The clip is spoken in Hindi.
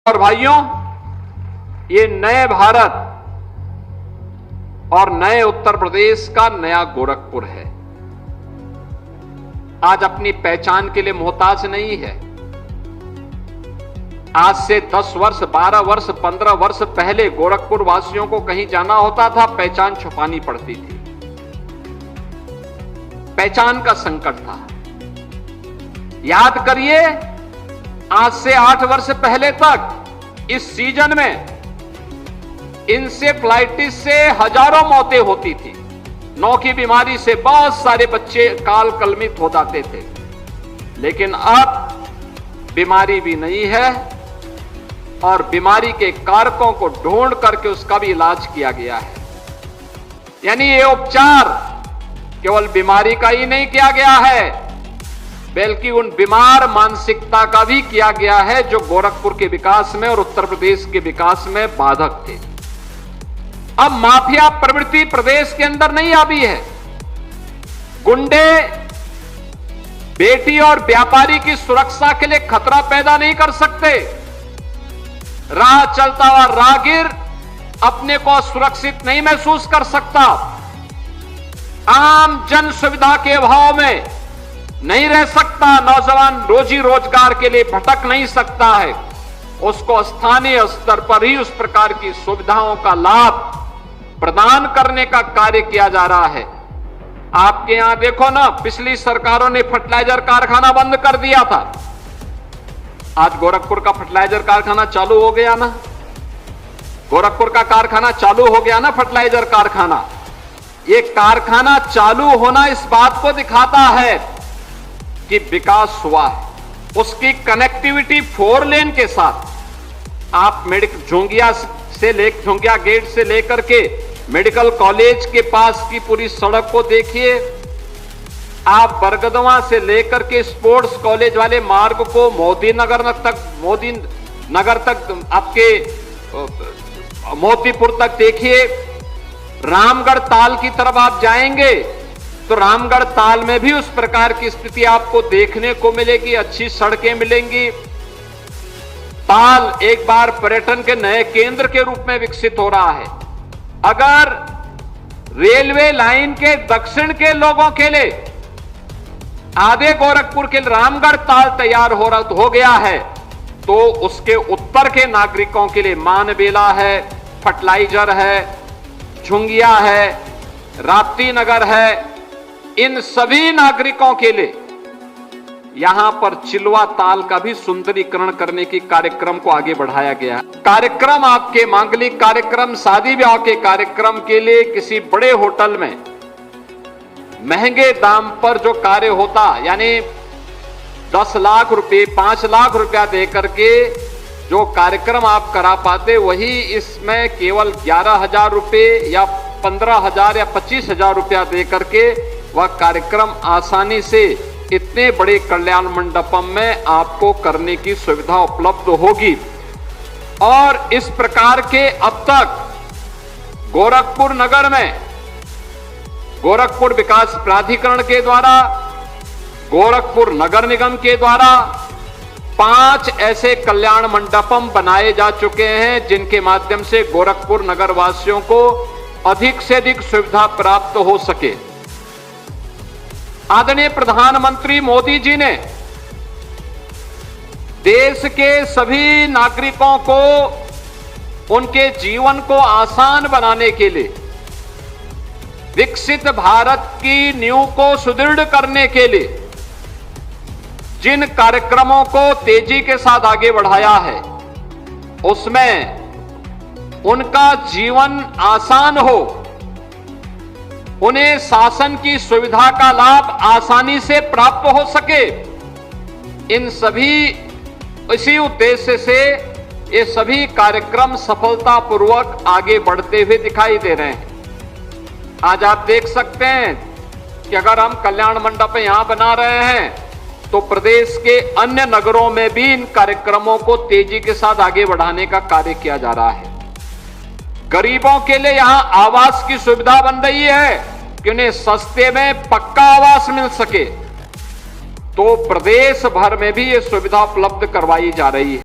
और भाइयों, ये नए भारत और नए उत्तर प्रदेश का नया गोरखपुर है। आज अपनी पहचान के लिए मोहताज नहीं है। आज से 10 वर्ष, 12 वर्ष, 15 वर्ष पहले गोरखपुर वासियों को कहीं जाना होता था, पहचान छुपानी पड़ती थी। पहचान का संकट था। याद करिए, आज से 8 वर्ष पहले तक इस सीजन में इंसेफ्लाइटिस से हजारों मौतें होती थी। नौ की बीमारी से बहुत सारे बच्चे काल कलमित हो जाते थे। लेकिन अब बीमारी भी नहीं है और बीमारी के कारकों को ढूंढ करके उसका भी इलाज किया गया है। यानी ये उपचार केवल बीमारी का ही नहीं किया गया है, बल्कि उन बीमार मानसिकता का भी किया गया है जो गोरखपुर के विकास में और उत्तर प्रदेश के विकास में बाधक थे। अब माफिया प्रवृत्ति प्रदेश के अंदर नहीं आई है। गुंडे बेटी और व्यापारी की सुरक्षा के लिए खतरा पैदा नहीं कर सकते। राह चलता हुआ राहगीर अपने को सुरक्षित नहीं महसूस कर सकता। आम जन सुविधा के अभाव में नहीं रह सकता। नौजवान रोजी रोजगार के लिए भटक नहीं सकता है। उसको स्थानीय स्तर पर ही उस प्रकार की सुविधाओं का लाभ प्रदान करने का कार्य किया जा रहा है। आपके यहां देखो ना, पिछली सरकारों ने फर्टिलाइजर कारखाना बंद कर दिया था। आज गोरखपुर का फर्टिलाइजर कारखाना चालू हो गया ना। गोरखपुर का कारखाना चालू हो गया ना, फर्टिलाइजर कारखाना। ये कारखाना चालू होना इस बात को दिखाता है कि विकास हुआ है। उसकी कनेक्टिविटी 4 लेन के साथ आप झुंगिया गेट से लेकर के मेडिकल कॉलेज के पास की पूरी सड़क को देखिए। आप बरगदवा से लेकर के स्पोर्ट्स कॉलेज वाले मार्ग को मोदी नगर तक आपके मोतीपुर तक देखिए। रामगढ़ ताल की तरफ आप जाएंगे तो रामगढ़ ताल में भी उस प्रकार की स्थिति आपको देखने को मिलेगी। अच्छी सड़कें मिलेंगी। ताल एक बार पर्यटन के नए केंद्र के रूप में विकसित हो रहा है। अगर रेलवे लाइन के दक्षिण के लोगों के लिए आधे गोरखपुर के रामगढ़ ताल तैयार हो गया है, तो उसके उत्तर के नागरिकों के लिए मानबेला है, फर्टिलाइजर है, झुंगिया है, राप्ती नगर है। इन सभी नागरिकों के लिए यहां पर चिलवा ताल का भी सुंदरीकरण करने की कार्यक्रम को आगे बढ़ाया गया है। कार्यक्रम आपके मांगलिक कार्यक्रम, शादी ब्याह के कार्यक्रम के लिए किसी बड़े होटल में महंगे दाम पर जो कार्य होता, यानी 10 लाख रुपए, 5 लाख रुपया देकर के जो कार्यक्रम आप करा पाते, वही इसमें केवल 11,000 रुपए या 15,000 या 25,000 रुपया देकर के वह कार्यक्रम आसानी से इतने बड़े कल्याण मंडपम में आपको करने की सुविधा उपलब्ध होगी। और इस प्रकार के अब तक गोरखपुर नगर में गोरखपुर विकास प्राधिकरण के द्वारा, गोरखपुर नगर निगम के द्वारा 5 ऐसे कल्याण मंडपम बनाए जा चुके हैं, जिनके माध्यम से गोरखपुर नगर वासियों को अधिक से अधिक सुविधा प्राप्त हो सके। आदरणीय प्रधानमंत्री मोदी जी ने देश के सभी नागरिकों को उनके जीवन को आसान बनाने के लिए, विकसित भारत की नींव को सुदृढ़ करने के लिए जिन कार्यक्रमों को तेजी के साथ आगे बढ़ाया है, उसमें उनका जीवन आसान हो, उन्हें शासन की सुविधा का लाभ आसानी से प्राप्त हो सके। इन सभी इसी उद्देश्य से ये सभी कार्यक्रम सफलतापूर्वक आगे बढ़ते हुए दिखाई दे रहे हैं। आज आप देख सकते हैं कि अगर हम कल्याण मंडप यहां बना रहे हैं, तो प्रदेश के अन्य नगरों में भी इन कार्यक्रमों को तेजी के साथ आगे बढ़ाने का कार्य किया जा रहा है। गरीबों के लिए यहां आवास की सुविधा बन रही है कि उन्हें सस्ते में पक्का आवास मिल सके। तो प्रदेश भर में भी ये सुविधा उपलब्ध करवाई जा रही है।